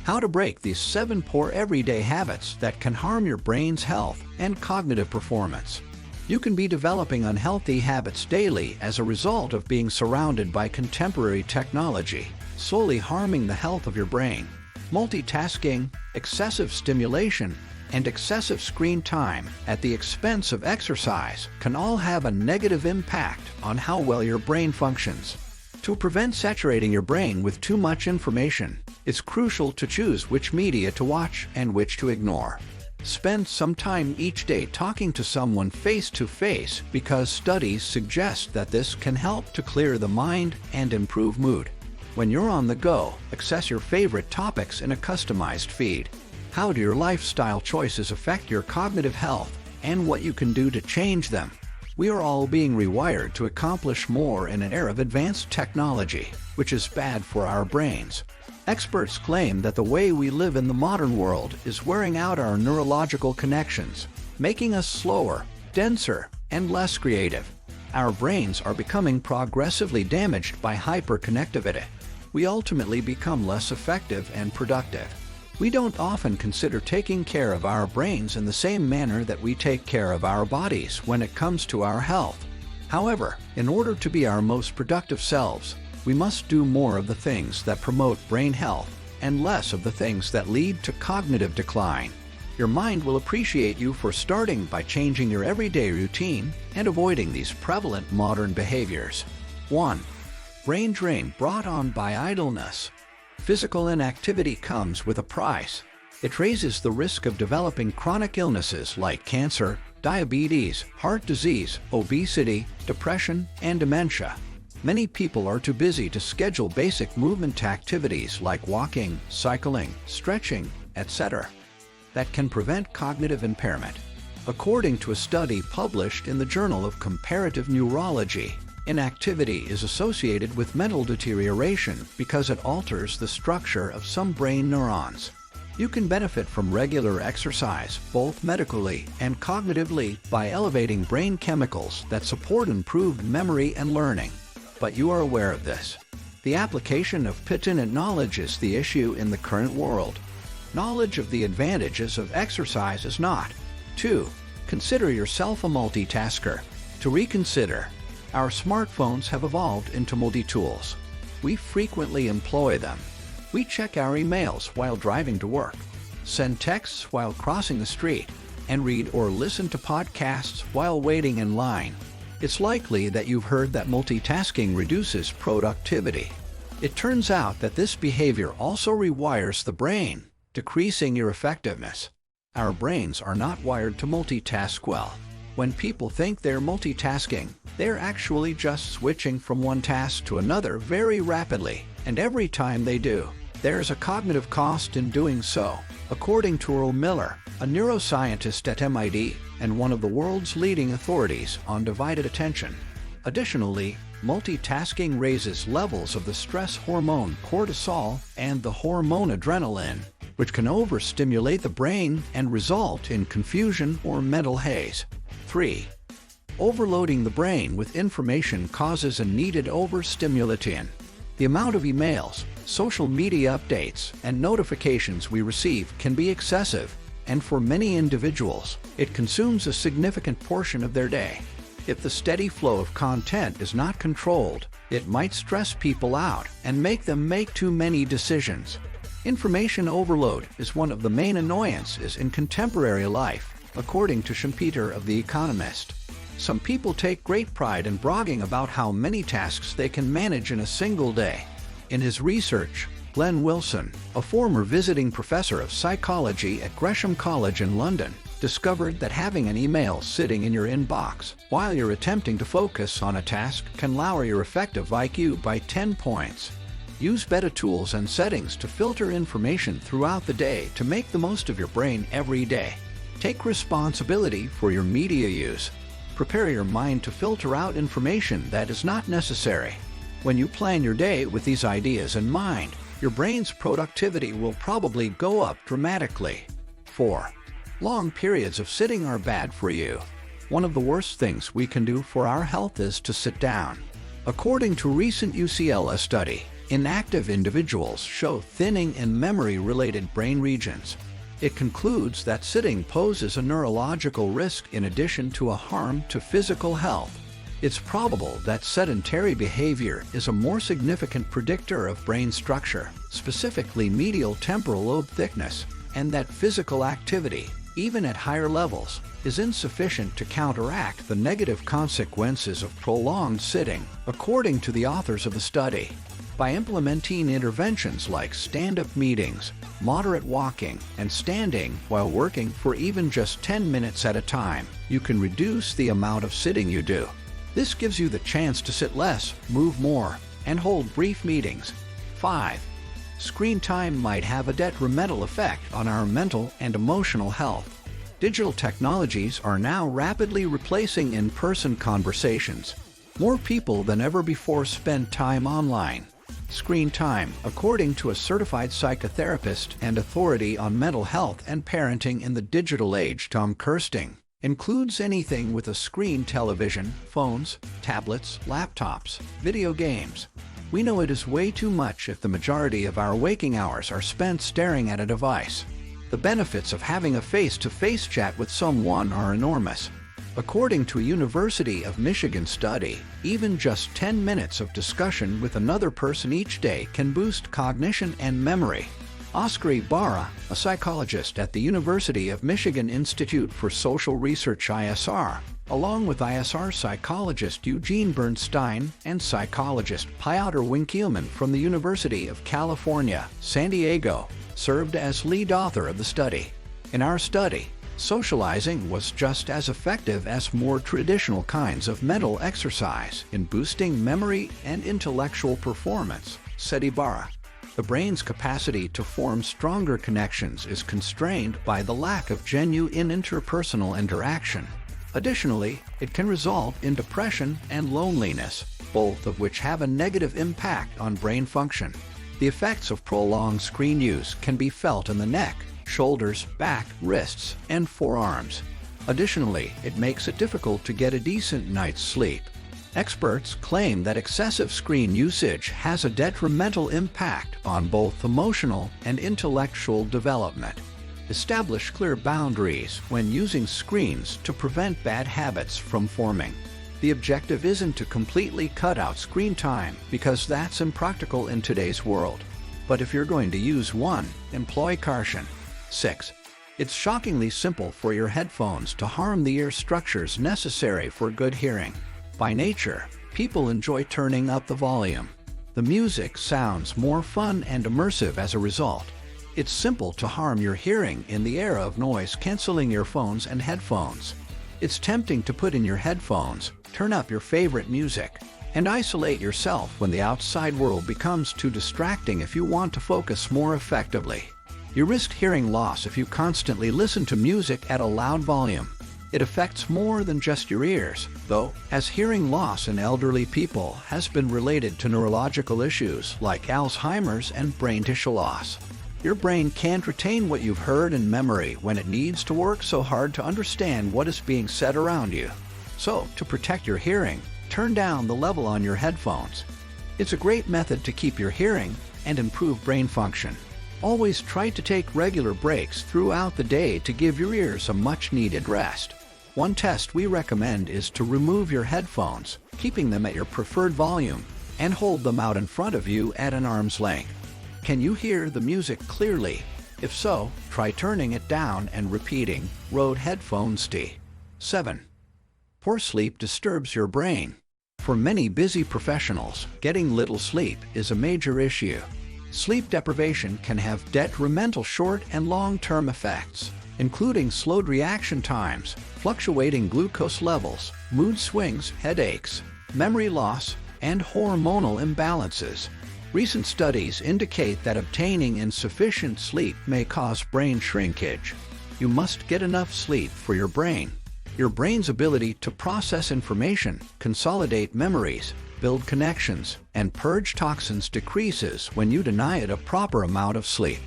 How to break these 7 poor everyday habits that can harm your brain's health and cognitive performance. You can be developing unhealthy habits daily as a result of being surrounded by contemporary technology, solely harming the health of your brain. Multitasking, excessive stimulation, and excessive screen time at the expense of exercise can all have a negative impact on how well your brain functions. To prevent saturating your brain with too much information, it's crucial to choose which media to watch and which to ignore. Spend some time each day talking to someone face-to-face because studies suggest that this can help to clear the mind and improve mood. When you're on the go, access your favorite topics in a customized feed. How do your lifestyle choices affect your cognitive health and what you can do to change them? We are all being rewired to accomplish more in an era of advanced technology, which is bad for our brains. Experts claim that the way we live in the modern world is wearing out our neurological connections, making us slower, denser, and less creative. Our brains are becoming progressively damaged by hyperconnectivity. We ultimately become less effective and productive. We don't often consider taking care of our brains in the same manner that we take care of our bodies when it comes to our health. However, in order to be our most productive selves, we must do more of the things that promote brain health and less of the things that lead to cognitive decline. Your mind will appreciate you for starting by changing your everyday routine and avoiding these prevalent modern behaviors. 1. Brain drain brought on by idleness. Physical inactivity comes with a price. It raises the risk of developing chronic illnesses like cancer, diabetes, heart disease, obesity, depression, and dementia. Many people are too busy to schedule basic movement activities like walking, cycling, stretching, etc. that can prevent cognitive impairment. According to a study published in the Journal of Comparative Neurology, inactivity is associated with mental deterioration because it alters the structure of some brain neurons. You can benefit from regular exercise, both medically and cognitively, by elevating brain chemicals that support improved memory and learning. But you are aware of this. The application of pertinent knowledge is the issue in the current world. Knowledge of the advantages of exercise is not. 2. Consider yourself a multitasker. To reconsider, our smartphones have evolved into multi-tools. We frequently employ them. We check our emails while driving to work, send texts while crossing the street, and read or listen to podcasts while waiting in line. It's likely that you've heard that multitasking reduces productivity. It turns out that this behavior also rewires the brain, decreasing your effectiveness. Our brains are not wired to multitask well. When people think they're multitasking, they're actually just switching from one task to another very rapidly, and every time they do, there's a cognitive cost in doing so, according to Earl Miller, a neuroscientist at MIT and one of the world's leading authorities on divided attention. Additionally, multitasking raises levels of the stress hormone cortisol and the hormone adrenaline, which can overstimulate the brain and result in confusion or mental haze. 3. Overloading the brain with information causes a needed overstimulation. The amount of emails, social media updates, and notifications we receive can be excessive, and for many individuals, it consumes a significant portion of their day. If the steady flow of content is not controlled, it might stress people out and make them make too many decisions. Information overload is one of the main annoyances in contemporary life, according to Schumpeter of The Economist. Some people take great pride in bragging about how many tasks they can manage in a single day. In his research, Glenn Wilson, a former visiting professor of psychology at Gresham College in London, discovered that having an email sitting in your inbox while you're attempting to focus on a task can lower your effective IQ by 10 points. Use better tools and settings to filter information throughout the day to make the most of your brain every day. Take responsibility for your media use. Prepare your mind to filter out information that is not necessary. When you plan your day with these ideas in mind, your brain's productivity will probably go up dramatically. 4. Long periods of sitting are bad for you. One of the worst things we can do for our health is to sit down. According to a recent UCLA study, Inactive individuals show thinning in memory-related brain regions. It concludes that sitting poses a neurological risk in addition to a harm to physical health. It's probable that sedentary behavior is a more significant predictor of brain structure, specifically medial temporal lobe thickness, and that physical activity, even at higher levels, is insufficient to counteract the negative consequences of prolonged sitting, according to the authors of the study. By implementing interventions like stand-up meetings, moderate walking, and standing while working for even just 10 minutes at a time, you can reduce the amount of sitting you do. This gives you the chance to sit less, move more, and hold brief meetings. 5. Screen time might have a detrimental effect on our mental and emotional health. Digital technologies are now rapidly replacing in-person conversations. More people than ever before spend time online. Screen time, according to a certified psychotherapist and authority on mental health and parenting in the digital age, Tom Kirsting, includes anything with a screen: television, phones, tablets, laptops, video games. We know it is way too much if the majority of our waking hours are spent staring at a device. The benefits of having a face-to-face chat with someone are enormous. According to a University of Michigan study, even just 10 minutes of discussion with another person each day can boost cognition and memory. Oscar Ibarra, a psychologist at the University of Michigan Institute for Social Research ISR, along with ISR psychologist Eugene Bernstein and psychologist Piotr Winkelmann from the University of California, San Diego, served as lead author of the study. In our study, socializing was just as effective as more traditional kinds of mental exercise in boosting memory and intellectual performance, said Ibarra. The brain's capacity to form stronger connections is constrained by the lack of genuine interpersonal interaction. Additionally, it can result in depression and loneliness, both of which have a negative impact on brain function. The effects of prolonged screen use can be felt in the neck, shoulders, back, wrists, and forearms. Additionally, it makes it difficult to get a decent night's sleep. Experts claim that excessive screen usage has a detrimental impact on both emotional and intellectual development. Establish clear boundaries when using screens to prevent bad habits from forming. The objective isn't to completely cut out screen time because that's impractical in today's world. But if you're going to use one, employ caution. 6. It's shockingly simple for your headphones to harm the ear structures necessary for good hearing. By nature, people enjoy turning up the volume. The music sounds more fun and immersive as a result. It's simple to harm your hearing in the era of noise-canceling earphones and headphones. It's tempting to put in your headphones, turn up your favorite music, and isolate yourself when the outside world becomes too distracting if you want to focus more effectively. You risk hearing loss if you constantly listen to music at a loud volume. It affects more than just your ears, though, as hearing loss in elderly people has been related to neurological issues like Alzheimer's and brain tissue loss. Your brain can't retain what you've heard in memory when it needs to work so hard to understand what is being said around you. So, to protect your hearing, turn down the level on your headphones. It's a great method to keep your hearing and improve brain function. Always try to take regular breaks throughout the day to give your ears a much-needed rest. One test we recommend is to remove your headphones, keeping them at your preferred volume, and hold them out in front of you at an arm's length. Can you hear the music clearly? If so, try turning it down and repeating, Rode headphones T. 7. Poor sleep disturbs your brain. For many busy professionals, getting little sleep is a major issue. Sleep deprivation can have detrimental short and long-term effects, including slowed reaction times, fluctuating glucose levels, mood swings, headaches, memory loss, and hormonal imbalances. Recent studies indicate that obtaining insufficient sleep may cause brain shrinkage. You must get enough sleep for your brain. Your brain's ability to process information, consolidate memories, build connections, and purge toxins decreases when you deny it a proper amount of sleep.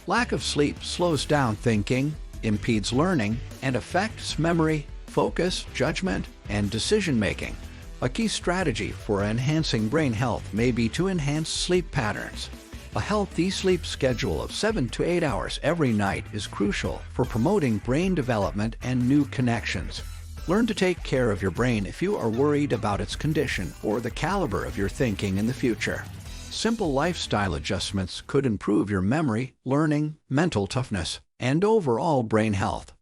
Lack of sleep slows down thinking, impedes learning, and affects memory, focus, judgment, and decision-making. A key strategy for enhancing brain health may be to enhance sleep patterns. A healthy sleep schedule of 7 to 8 hours every night is crucial for promoting brain development and new connections. Learn to take care of your brain if you are worried about its condition or the caliber of your thinking in the future. Simple lifestyle adjustments could improve your memory, learning, mental toughness, and overall brain health.